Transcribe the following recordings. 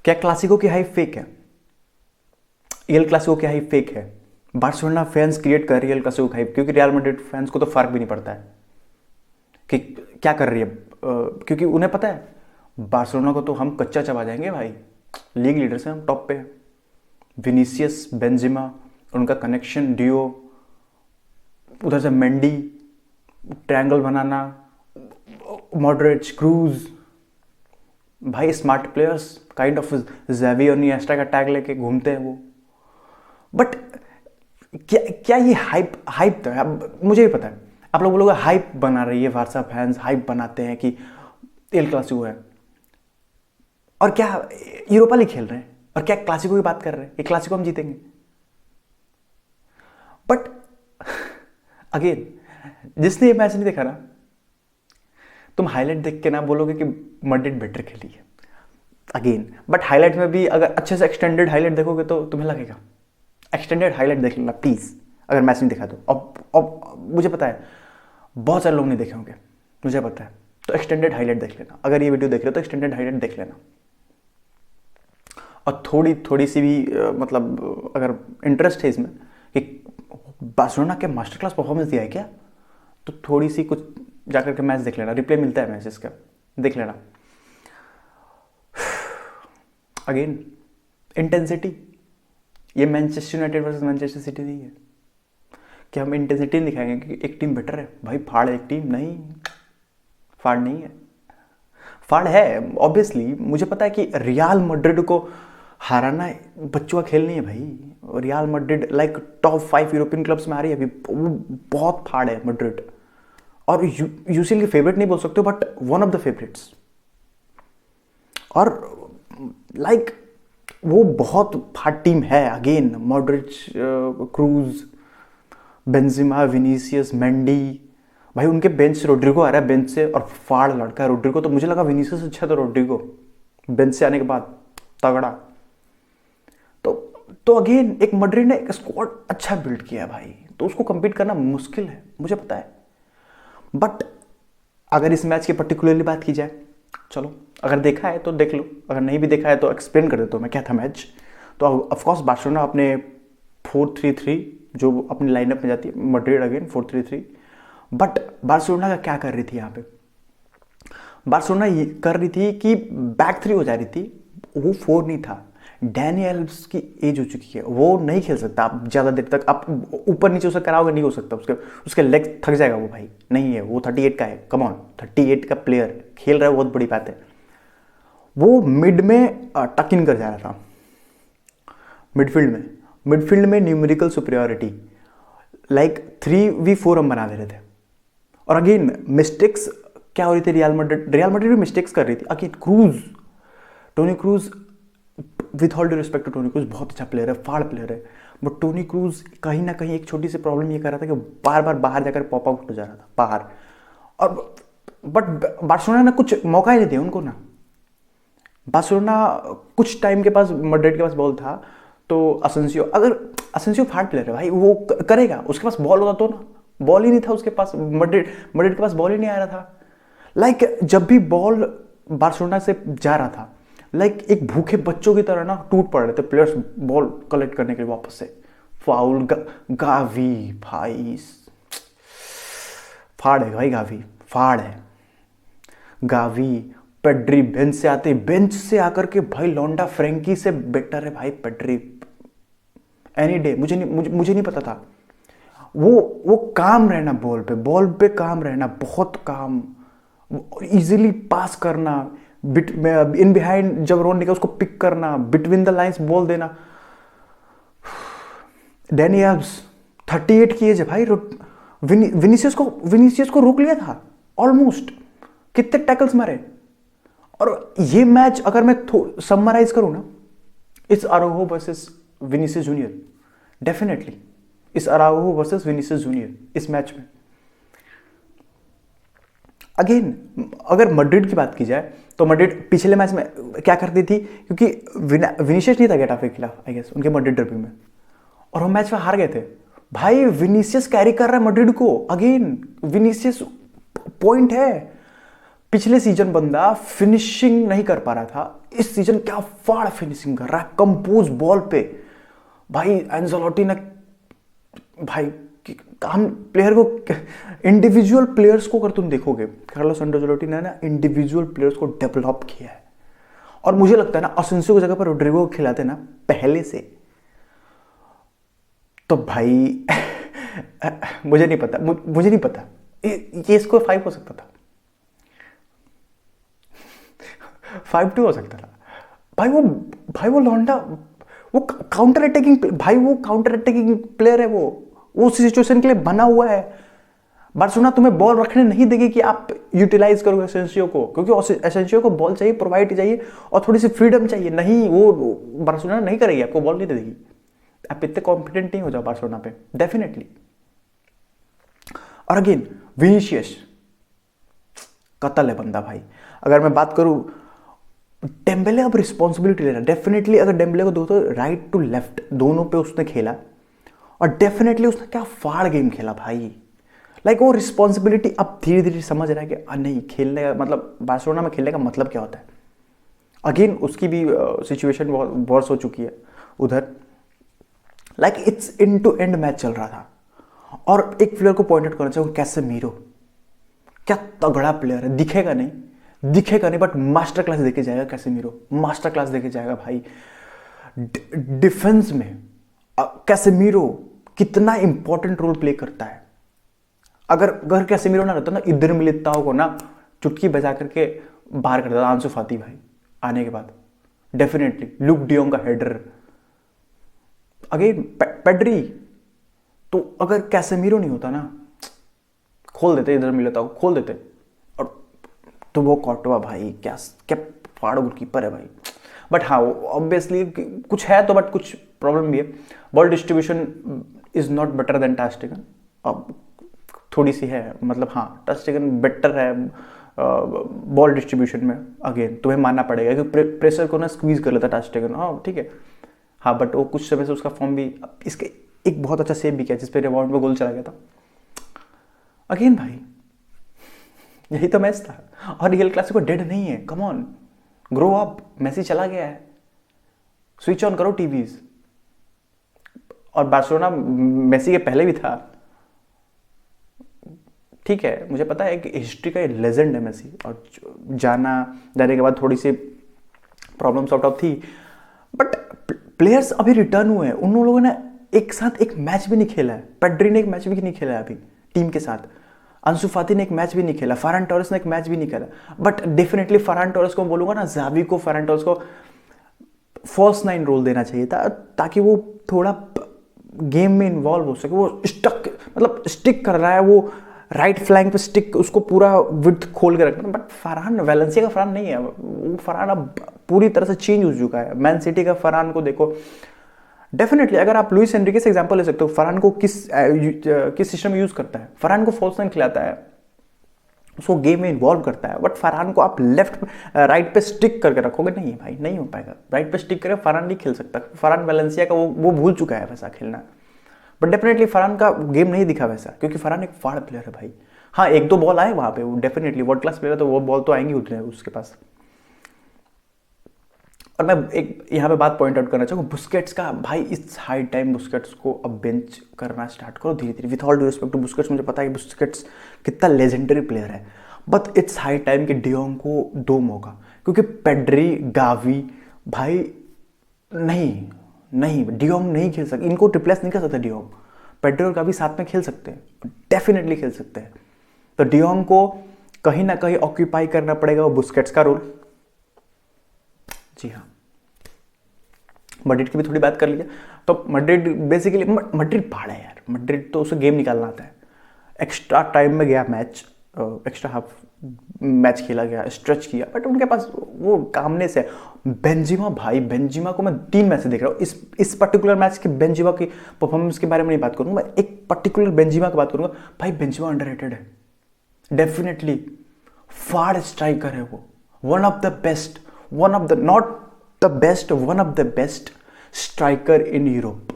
क्या क्लासिको की hype fake है? एल क्लासिको की हाइप फेक है। बार्सिलोना फैंस क्रिएट कर रही है एल क्लासिको की हाइप, क्योंकि रियल मैड्रिड फैंस को तो फर्क भी नहीं पड़ता है कि क्या कर रही है, क्योंकि उन्हें पता है बार्सिलोना को तो हम कच्चा चबा जाएंगे भाई। लीग लीडर से हम टॉप पे हैं। विनीसियस, बेंजिमा, उनका कनेक्शन, डियो, उधर से मेंडी, ट्रायंगल बनाना, मॉडरेट, क्रूज, भाई स्मार्ट प्लेयर्स, काइंड ऑफ ज़ेवी और निएस्टा का टैग लेके घूमते हैं वो। बट क्या क्या ये हाइप हाइप तो है? अब मुझे भी पता है आप लोग बोलोगे हाइप बना रही है बार्सा फैंस, हाइप बनाते हैं कि एल क्लासिको है, और क्या यूरोपा लीग खेल रहे हैं, और क्या क्लासिको की बात कर रहे हैं, ये क्लासिको हम जीतेंगे। बट अगेन, जिसने ये मैच नहीं देखा ना, तुम हाईलाइट देख के ना बोलोगे कि मैड्रिड बेटर खेली है अगेन। बट हाईलाइट में भी अगर अच्छे से एक्सटेंडेड हाईलाइट देखोगे तो तुम्हें लगेगा। एक्सटेंडेड हाईलाइट देख लेना प्लीज़, अगर मैच नहीं देखा तो। अब मुझे पता है बहुत सारे लोग नहीं देखे होंगे, मुझे पता है, तो एक्सटेंडेड हाईलाइट देख लेना। अगर ये वीडियो देख रहे हो तो एक्सटेंडेड हाईलाइट देख लेना, और थोड़ी थोड़ी सी भी मतलब अगर इंटरेस्ट है इसमें कि बार्सिलोना के मास्टर क्लास परफॉर्मेंस दिया है क्या, तो थोड़ी सी कुछ जाकर के मैच देख लेना, रिप्ले मिलता है मैच इसका, देख लेना। अगेन इंटेंसिटी, ये Manchester United versus Manchester city नहीं है कि हम इंटेंसिटी नहीं दिखाएंगे कि एक टीम बेटर है। भाई फाड़ एक टीम नहीं, फाड़ नहीं है, फाड़ है ऑब्वियसली। मुझे पता है कि रियल मैड्रिड को हराना बच्चों का खेल नहीं है भाई। Real Madrid like top 5 European clubs में आ रही है अभी, वो बहुत फाड़ है मैड्रिड, और यूसीएल के फेवरेट नहीं बोल सकते but one of the favourites. और लाइक वो बहुत फाड़ टीम है। Again Modric, cruise, Benzema, Vinicius, Mendy, भाई उनके बेंच से रोड्रिगो आ रहा है बेंच से, और फाड़ लड़का है रोड्रिगो। तो मुझे लगा विनीसियस अच्छा था रोड्रिगो बेंच से आने के बाद, तगड़ा। तो अगेन एक मैड्रिड ने एक स्क्वाड अच्छा बिल्ड किया है भाई, तो उसको compete करना मुश्किल है, मुझे पता है। बट अगर इस मैच की पर्टिकुलरली बात की जाए, चलो अगर देखा है तो देख लो, अगर नहीं भी देखा है तो एक्सप्लेन कर देता हूँ मैं क्या था मैच। तो ऑफकोर्स बार्सिलोना अपने 4-3-3 जो अपनी लाइनअप में जाती है, मैड्रिड अगेन 4-3-3। बट बार्सिलोना का क्या कर रही थी यहाँ पे? बार्सिलोना ये कर रही थी कि बैक 3 हो जा रही थी, वो 4 नहीं था। डैनी एल्व्स की एज हो चुकी है, वो नहीं खेल सकता आप ज़्यादा देर तक। आप ऊपर नीचे उसे कराओगे नहीं हो सकता, उसके लेग थक जाएगा वो भाई, नहीं है वो 38 का है। कम ऑन, 38 का प्लेयर खेल रहा है, बहुत बड़ी बात है। वो मिड में टक इन कर जा रहा था, मिडफील्ड में न्यूमेरिकल सुपीरियरिटी, लाइक 3v4 हम बना दे रहे थे। और अगेन मिस्टेक्स क्या हो रही थी, रियल मैड्रिड भी मिस्टेक्स कर रही थी। Again Kroos, Toni Kroos, with all due respect to Toni Kroos, बहुत अच्छा प्लेयर है, फाड़ प्लेयर है। बट टोनी क्रूज कहीं ना कहीं एक छोटी सी प्रॉब्लम ये कर रहा था कि बार बार बाहर जाकर पॉप आउट हो जा रहा था बाहर। और बट बार्सिलोना ने कुछ मौका ही नहीं दिया उनको ना। बार्सिलोना कुछ टाइम के पास मैड्रिड के पास बॉल था, तो असेंसियो फाड़ प्लेयर है भाई, वो करेगा, उसके पास बॉल होता तो ना, बॉल ही नहीं था उसके पास। मैड्रिड के पास बॉल ही नहीं आ रहा था। लाइक जब भी बॉल बार्सिलोना से जा रहा था, लाइक एक भूखे बच्चों की तरह ना टूट पड़ रहे थे प्लेयर्स बॉल कलेक्ट करने के लिए वापस से। फाउल, गावी भाई फाड़ है भाई, गावी फाड़ है। गावी, पेड्री बेंच से आकर के भाई लौंडा फ्रेंकी से बेटर है भाई पेड्री एनी डे। मुझे नहीं पता था वो काम रहना बॉल पे काम रहना, बहुत काम, इजीली पास करना, इन बिहाइंड जब रोन निकल उसको पिक करना, बिटवीन द लाइंस बॉल देना। डैनी एल्व्स 38 की एज है भाई, विनीसियस को रोक लिया था ऑलमोस्ट, कितने टैकल्स मारे। और ये मैच अगर मैं समराइज करूं ना, it's Araujo versus Vinicius junior, definitely इस अराउहो वर्सेस विनीसियस जूनियर इस मैच में। अगेन अगर मैड्रिड की बात की जाए तो मैड्रिड पिछले मैच में क्या करती थी, क्योंकि विनीसियस नहीं था गेटाफे के खिलाफ आई गेस उनके मैड्रिड डर्बी में, और हम मैच में हार गए थे। भाई विनीसियस कैरी कर रहा है मैड्रिड को। अगेन विनीसियस पॉइंट है, पिछले सीजन बंदा फिनिशिंग नहीं कर पा रहा था, इस सीजन क्या फाड़ फिनिशिंग कर रहा है कंपोज बॉल पे। भाई एंजेलोटी ने भाई हम प्लेयर को, इंडिविजुअल प्लेयर्स को अगर तुम देखोगे, कार्लोस एंजेलोटी ने ना इंडिविजुअल प्लेयर्स को डेवलप किया है। और मुझे लगता है ना असेंसियो की जगह पर रोड्रिगो खिलाते ना पहले से, तो भाई मुझे नहीं पता ये इसको 5 हो सकता था, 5-2 हो सकता था। भाई वो लौंडा, वो काउंटर अटैकिंग प्लेयर है, वो उस सिचुएशन के लिए बना हुआ है। बार्सिलोना तुम्हें बॉल रखने नहीं देगी कि आप यूटिलाइज करो एसेंसियो को, क्योंकि एसेंसियो को बॉल चाहिए, प्रोवाइड चाहिए और थोड़ी सी फ्रीडम चाहिए। नहीं, वो बार्सिलोना नहीं करेगी, आपको बॉल नहीं देगी। आप इतने कॉन्फिडेंट नहीं हो जाओ बार्सिलोना पे, डेफिनेटली। और अगेन विनीशियस कतल है बंदा भाई। अगर मैं बात करूं, डेम्बेले अब रिस्पॉन्सिबिलिटी ले रहा है डेफिनेटली। अगर डेम्बेले को दो तो राइट टू लेफ्ट दोनों पे उसने खेला, और डेफिनेटली उसने क्या फाड़ गेम खेला भाई। लाइक वो रिस्पॉन्सिबिलिटी अब धीरे धीरे समझ रहा है कि नहीं, खेलने का मतलब बार्सिलोना में खेलने का मतलब क्या होता है। अगेन उसकी भी सिचुएशन वर्स हो चुकी है उधर। Like it's end to end match चल रहा था। और एक प्लेयर को पॉइंट आउट करना चाहूँ, कैसेमीरो, क्या तगड़ा प्लेयर है। दिखेगा नहीं बट मास्टर क्लास देके जाएगा कैसेमीरो, मास्टर क्लास देके जाएगा भाई। डिफेंस में कैसेमीरो कितना इंपॉर्टेंट रोल प्ले करता है। अगर कैसेमीरो ना रहता ना, इधर मिलिताओ को ना चुटकी बजा करके बाहर कर देता आंसू फाती भाई आने के बाद, डेफिनेटली। लुक डियोंग का हेडर, अगेन पेड्री, तो अगर कैसेमीरो नहीं होता ना, खोल देते इधर मिलिताओ, खोल देते। और तो वो कॉर्टोवा भाई क्या फाड़ गोलकीपर है भाई। बट हाँ, ऑब्वियसली कुछ है तो, बट कुछ प्रॉब्लम भी है। Ball distribution is not better than टर स्टेगन, अब थोड़ी सी है, मतलब हाँ टर स्टेगन बेटर है बॉल डिस्ट्रीब्यूशन में। अगेन तुम्हें मानना पड़ेगा कि प्रेशर को ना स्क्वीज कर लेता टर स्टेगन, हाँ ठीक है। हाँ बट वो कुछ समय से उसका फॉर्म भी, इसके एक बहुत अच्छा सेव भी किया जिसपे रिबाउंड में गोल चला गया था। अगेन भाई यही तो मैच था। और रियल क्लासिको डेड नहीं है, come on, grow up. Messi चला गया है, स्विच ऑन करो टीवीज। और बार्सिलोना मेसी के पहले भी था, ठीक है, मुझे पता है कि हिस्ट्री का लेजेंड है मेसी, और जाने के बाद थोड़ी सी प्रॉब्लम सॉर्ट आउट थी। बट प्लेयर्स अभी रिटर्न हुए हैं, उन लोगों ने एक साथ एक मैच भी नहीं खेला है। पेड्री ने एक मैच भी नहीं खेला है अभी टीम के साथ, अंसु फाती ने एक मैच भी नहीं खेला, फरहान टोरेस ने एक मैच भी नहीं खेला। बट डेफिनेटली फरहान टोरेस को बोलूंगा ना, ज़ावी को, फरहान टोरेस को फर्स्ट 9 रोल देना चाहिए था, ताकि वो थोड़ा गेम में इन्वॉल्व हो सके। वो स्टिक कर रहा है, वो राइट फ्लैंक पे स्टिक, उसको पूरा विड्थ खोल के रखना। बट फरहान वैलेंसिया का फरहान नहीं है, वो फरहान अब पूरी तरह से चेंज हो चुका है। मैन सिटी का फरहान को देखो, डेफिनेटली अगर आप लुइस एनरिके से एग्जांपल ले सकते हो, फरहान को किस सिस्टम में यूज करता है। फरहान को फॉल्स 9 खिलाता है, उसको गेम में इन्वॉल्व करता है। बट फरहान को आप राइट पे स्टिक करके रखोगे, नहीं भाई, नहीं हो पाएगा। राइट पे स्टिक करके फरहान नहीं खेल सकता। फरहान वैलेंसिया का वो भूल चुका है वैसा खेलना। बट डेफिनेटली फरहान का गेम नहीं दिखा वैसा, क्योंकि फरहान एक फाड़ प्लेयर है भाई। हाँ, 1-2 बॉल आए वहां पे, वो डेफिनेटली वर्ल्ड क्लास प्लेयर है, तो वो बॉल तो आएंगी उतने उसके पास। और मैं एक यहाँ पे बात पॉइंट आउट करना चाहूँगा बुस्केट्स का। भाई इट्स हाई टाइम बुस्केट्स को अब बेंच करना स्टार्ट करो धीरे धीरे। With all due respect to Busquets, मुझे पता है कि बुस्केट्स कितना लेजेंडरी प्लेयर है, बट इट्स हाई टाइम कि डियोंग को दो मौका। क्योंकि पेड्री, गावी भाई नहीं डियोंग नहीं खेल सकते, इनको रिप्लेस नहीं कर सकता डियोंग। पेड्री और गावी साथ में खेल सकते हैं, डेफिनेटली खेल सकते हैं। तो डियोंग को कहीं ना कहीं ऑक्यूपाई करना पड़ेगा वो बुस्केट्स का रोल। जी हाँ, मैड्रिड की भी थोड़ी बात कर लीजिए। तो मैड्रिड बेसिकली, मैड्रिड पहाड़ है यार, मैड्रिड तो उसे गेम निकालना आता है। एक्स्ट्रा टाइम में गया मैच, एक्स्ट्रा हाफ मैच खेला गया, स्ट्रेच किया, बट उनके पास वो कामने से। बेंजिमा भाई, बेंजिमा को मैं 3 मैच से देख रहा हूँ। इस पर्टिकुलर मैच के बेंजिमा की परफॉर्मेंस के बारे में नहीं बात करूँगा, मैं एक पर्टिकुलर बेंजिमा की बात करूँगा। भाई बेंजिमा अंडररेटेड है, डेफिनेटली फाड़ स्ट्राइकर है वो, one of the best, one of the not the best, one of the best striker in Europe,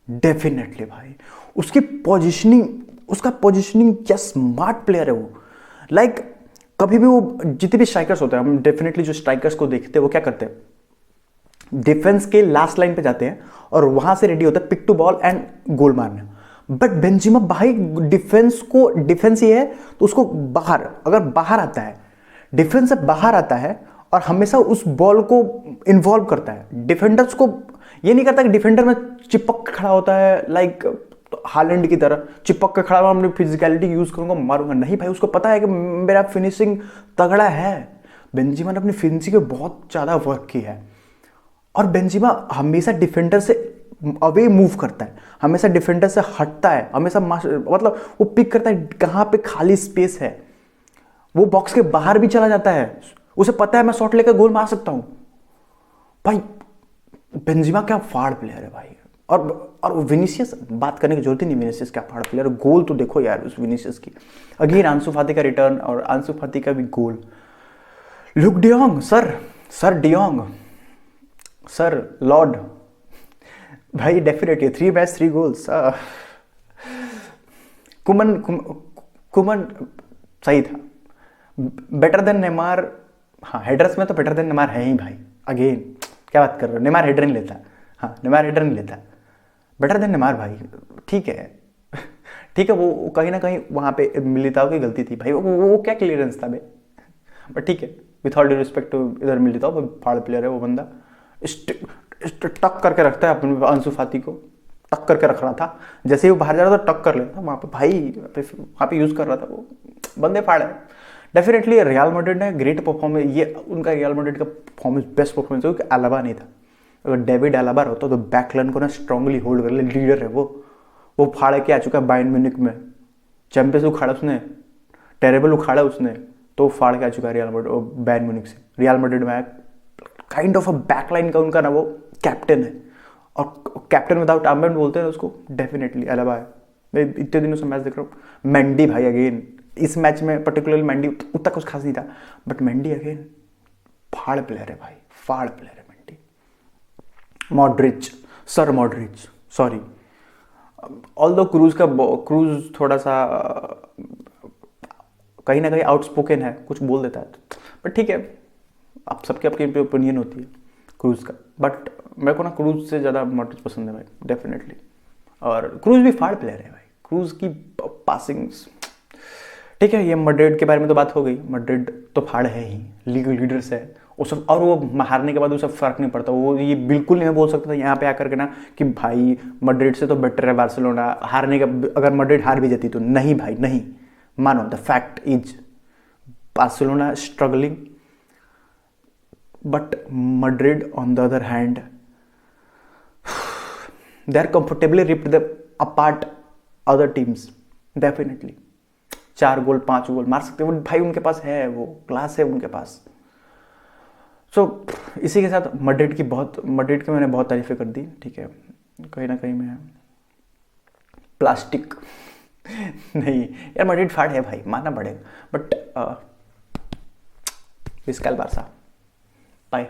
definitely भाई। उसकी पोजीशनिंग, उसका पोजीशनिंग क्या स्मार्ट प्लेयर है वो। लाइक कभी भी वो जितने भी स्ट्राइकर्स होते हैं, हम डेफिनेटली जो स्ट्राइकर्स को देखते हैं वो क्या करते हैं, डिफेंस के लास्ट लाइन पे जाते हैं और वहां से रेडी होता है पिक टू बॉल एंड गोल मारने। बट बेंजिमा भाई डिफेंस ही है तो उसको बाहर, अगर बाहर आता है, डिफेंस से बाहर आता है और हमेशा उस बॉल को इन्वॉल्व करता है। डिफेंडर्स को ये नहीं करता कि डिफेंडर में चिपक के खड़ा होता है लाइक हालैंड की तरह चिपक के खड़ा हुआ, अपनी फिजिकलिटी यूज करूंगा मारूंगा, नहीं भाई, उसको पता है कि मेरा फिनिशिंग तगड़ा है। बेंजिमा ने अपनी फिनिशिंग पे बहुत ज्यादा वर्क किया है और बेंजिमा हमेशा डिफेंडर से अवे मूव करता है, हमेशा डिफेंडर से हटता है, हमेशा मतलब वो पिक करता है कहां पे खाली स्पेस है, वो बॉक्स के बाहर भी चला जाता है, उसे पता है मैं शॉट लेकर गोल मार सकता हूं। भाई बेंजिमा क्या फाड़ प्लेयर है भाई। और विनीसियस, बात करने की जरूरत ही नहीं, विनीसियस क्या फाड़ प्लेयर, गोल तो देखो यार उस विनीसियस की। अगेन आंसू फाती का रिटर्न और आंसू फाती का भी गोल। Luuk de Jong, sir de Jong, sir Lord, भाई डेफिनेटली 3 मैच 3 गोल्स। कुमन सही था, बेटर देन नेमार। हाँ हेडर्स में तो बेटर देन नेमार है ही भाई। अगेन क्या बात कर रहे हो, नेमार हेडर नहीं लेता, हाँ नेमार हेडर नहीं लेता, बेटर देन नेमार भाई। ठीक है ठीक है, वो कहीं ना कहीं वहां पे मिलिताओ की गलती थी भाई, वो क्या क्लियरेंस था भाई, बट ठीक है, with all due respect to इधर मिलिताओ, वो फाड़ प्लेयर है वो बंदा, टक करके रखता है अपने अंशु फाती को, टक करके रख रहा था, जैसे ही वो बाहर जा रहा था टक कर लेता वहां पे भाई, वहां पे यूज कर रहा था वो बंदे फाड़े। डेफिनेटली रियल मैड्रिड ने ग्रेट परफॉर्मेंस, ये उनका रियल मैड्रिड का परफॉर्मेंस बेस्ट परफॉर्मेंस है क्योंकि अलाबा नहीं था। अगर डेविड अलाबा होता तो बैकलाइन को ना स्ट्रांगली होल्ड कर ले, लीडर है वो फाड़ के आ चुका है बायर्न म्यूनिख में, चैंपियंस उखाड़ा उसने, टेरेबल उखाड़ा उसने, तो फाड़ के आ चुका है रियल मैड्रिड बायर्न म्यूनिख से। रियल मैड्रिड में काइंड ऑफ अ बैकलाइन का उनका ना वो कैप्टन है, और कैप्टन विदाउट आर्मबैंड बोलते हैं उसको, डेफिनेटली अलाबा है। मैं इतने दिनों से मैच देख रहा हूँ। मेंडी भाई अगेन इस मैच में पर्टिकुलरली मेंडी उतना कुछ खास नहीं था, बट मेंडी अगेन फाड़ प्लेयर है भाई, फाड़ प्लेयर है Mendy. Modric, sir Modric, sorry, although cruise थोड़ा सा कहीं ना कहीं आउटस्पोकन है, कुछ बोल देता है, बट ठीक है, आप सबके आपकी ओपिनियन होती है क्रूज का, बट मेरे को ना क्रूज से ज़्यादा मॉड्रिच पसंद है भाई, डेफिनेटली। और क्रूज भी फाड़ प्लेयर है भाई, क्रूज की पासिंग्स, ठीक है। ये मैड्रिड के बारे में तो बात हो गई, मैड्रिड तो फाड़ है ही, लीग लीडर्स है वो सब, और वो हारने के बाद वो सब फर्क नहीं पड़ता, वो ये बिल्कुल नहीं बोल सकता था यहाँ पे आकर के ना कि भाई मैड्रिड से तो बेटर है बार्सिलोना, हारने का अगर मैड्रिड हार भी जाती तो नहीं भाई, नहीं मानो, the fact is Barcelona struggling, but Madrid on the other hand they are comfortably ripped them apart other teams, definitely 4 गोल 5 गोल मार सकते हैं भाई, उनके पास है, वो क्लास है उनके पास। सो इसी के साथ मैड्रिड की मैंने बहुत तारीफें कर दी, ठीक है। कहीं ना कहीं मैं प्लास्टिक नहीं यार, मैड्रिड फाड़ है भाई, मानना पड़ेगा, बट विस्कल बारसा, बाय।